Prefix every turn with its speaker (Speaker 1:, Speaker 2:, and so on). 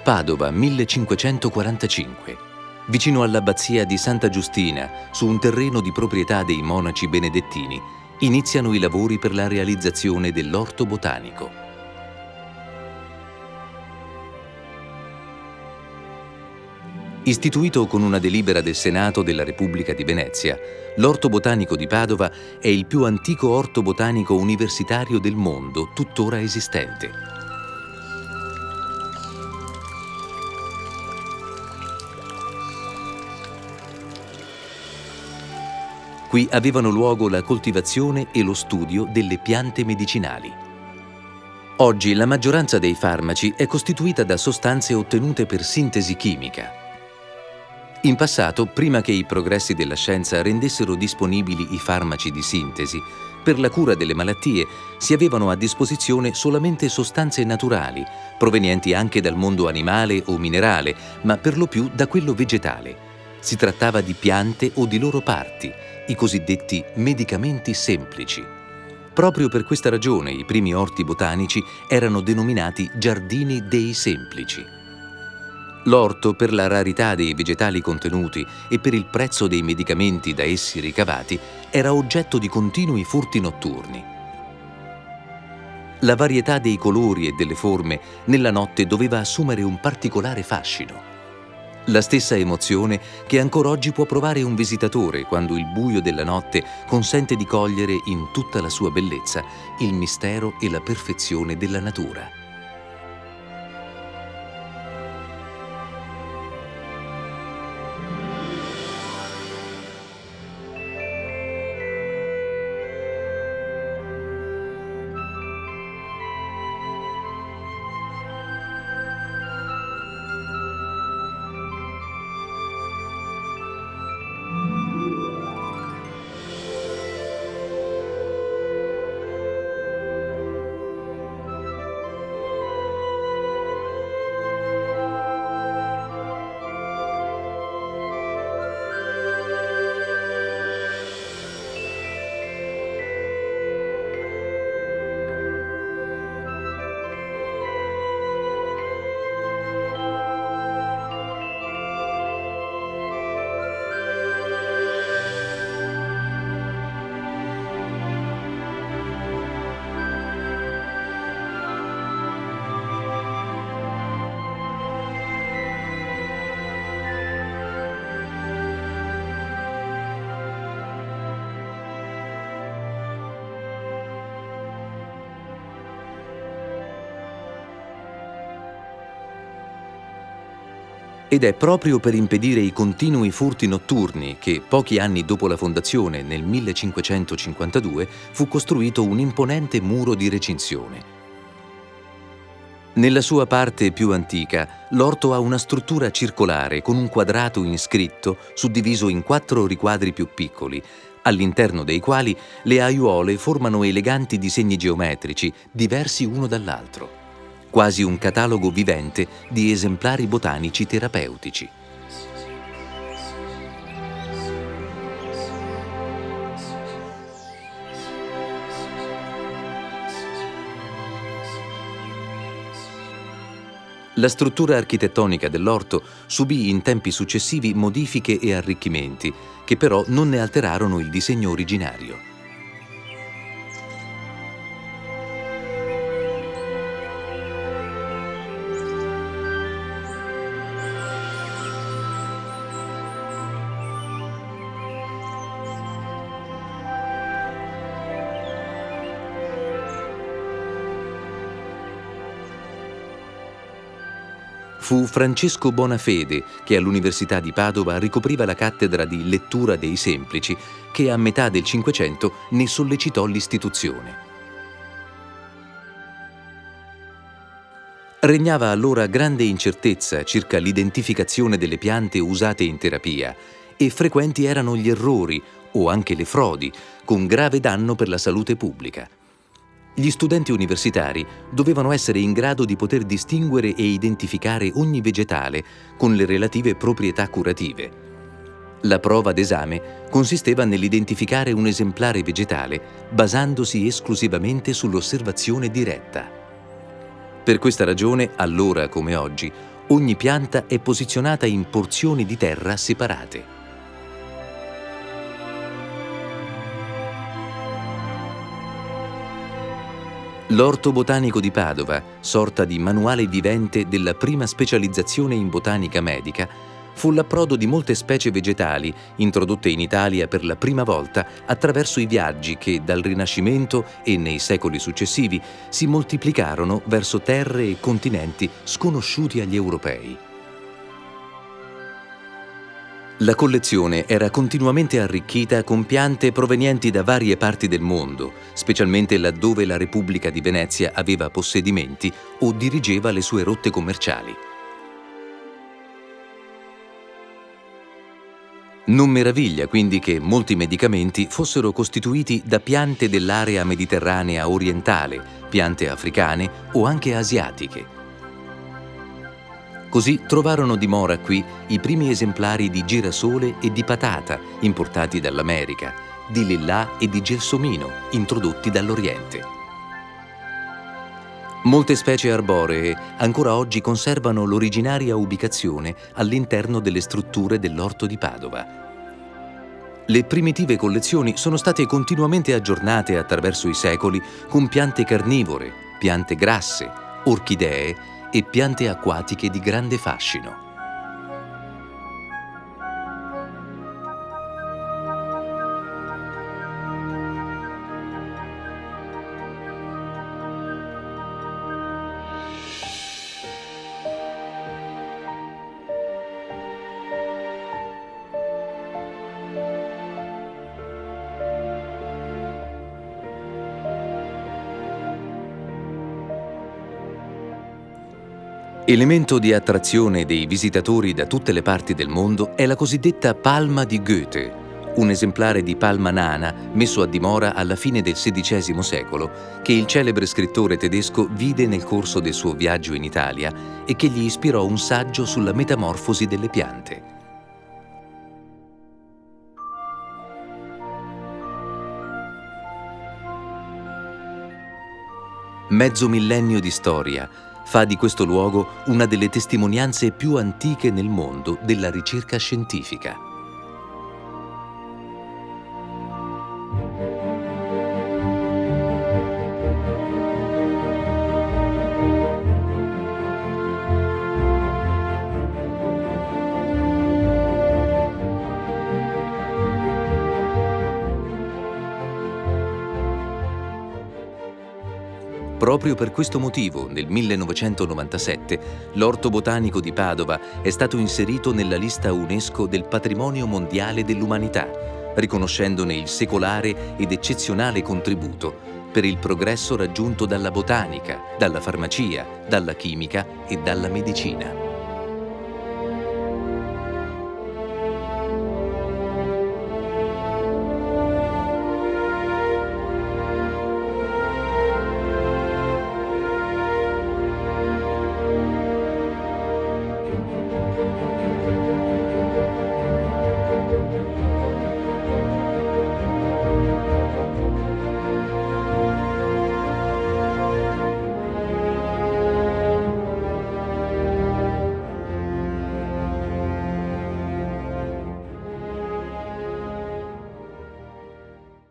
Speaker 1: Padova, 1545. Vicino all'abbazia di Santa Giustina, su un terreno di proprietà dei monaci benedettini, iniziano i lavori per la realizzazione dell'orto botanico. Istituito con una delibera del Senato della Repubblica di Venezia, l'Orto Botanico di Padova è il più antico orto botanico universitario del mondo tuttora esistente. Qui avevano luogo la coltivazione e lo studio delle piante medicinali. Oggi la maggioranza dei farmaci è costituita da sostanze ottenute per sintesi chimica. In passato, prima che i progressi della scienza rendessero disponibili i farmaci di sintesi, per la cura delle malattie si avevano a disposizione solamente sostanze naturali, provenienti anche dal mondo animale o minerale, ma per lo più da quello vegetale. Si trattava di piante o di loro parti, i cosiddetti medicamenti semplici. Proprio per questa ragione i primi orti botanici erano denominati giardini dei semplici. L'orto, per la rarità dei vegetali contenuti e per il prezzo dei medicamenti da essi ricavati, era oggetto di continui furti notturni. La varietà dei colori e delle forme nella notte doveva assumere un particolare fascino. La stessa emozione che ancora oggi può provare un visitatore quando il buio della notte consente di cogliere in tutta la sua bellezza il mistero e la perfezione della natura. Ed è proprio per impedire i continui furti notturni che, pochi anni dopo la fondazione, nel 1552, fu costruito un imponente muro di recinzione. Nella sua parte più antica, l'orto ha una struttura circolare con un quadrato inscritto suddiviso in 4 riquadri più piccoli, all'interno dei quali le aiuole formano eleganti disegni geometrici, diversi uno dall'altro. Quasi un catalogo vivente di esemplari botanici terapeutici. La struttura architettonica dell'orto subì in tempi successivi modifiche e arricchimenti, che però non ne alterarono il disegno originario. Fu Francesco Bonafede che all'Università di Padova ricopriva la cattedra di lettura dei semplici, che a metà del Cinquecento ne sollecitò l'istituzione. Regnava allora grande incertezza circa l'identificazione delle piante usate in terapia e frequenti erano gli errori o anche le frodi, con grave danno per la salute pubblica. Gli studenti universitari dovevano essere in grado di poter distinguere e identificare ogni vegetale con le relative proprietà curative. La prova d'esame consisteva nell'identificare un esemplare vegetale basandosi esclusivamente sull'osservazione diretta. Per questa ragione, allora come oggi, Ogni pianta è posizionata in porzioni di terra separate. L'Orto Botanico di Padova, sorta di manuale vivente della prima specializzazione in botanica medica, fu l'approdo di molte specie vegetali introdotte in Italia per la prima volta attraverso i viaggi che dal Rinascimento e nei secoli successivi si moltiplicarono verso terre e continenti sconosciuti agli europei. La collezione era continuamente arricchita con piante provenienti da varie parti del mondo, specialmente laddove la Repubblica di Venezia aveva possedimenti o dirigeva le sue rotte commerciali. Non meraviglia quindi che molti medicamenti fossero costituiti da piante dell'area mediterranea orientale, piante africane o anche asiatiche. Così trovarono dimora qui i primi esemplari di girasole e di patata importati dall'America, di lillà e di gelsomino introdotti dall'Oriente. Molte specie arboree ancora oggi conservano l'originaria ubicazione all'interno delle strutture dell'Orto di Padova. Le primitive collezioni sono state continuamente aggiornate attraverso i secoli con piante carnivore, piante grasse, orchidee e piante acquatiche di grande fascino. Elemento di attrazione dei visitatori da tutte le parti del mondo è la cosiddetta palma di Goethe, un esemplare di palma nana messo a dimora alla fine del XVI secolo che il celebre scrittore tedesco vide nel corso del suo viaggio in Italia e che gli ispirò un saggio sulla metamorfosi delle piante. Mezzo millennio di storia fa di questo luogo una delle testimonianze più antiche nel mondo della ricerca scientifica. Proprio per questo motivo, nel 1997, l'Orto Botanico di Padova è stato inserito nella lista UNESCO del Patrimonio Mondiale dell'Umanità, riconoscendone il secolare ed eccezionale contributo per il progresso raggiunto dalla botanica, dalla farmacia, dalla chimica e dalla medicina.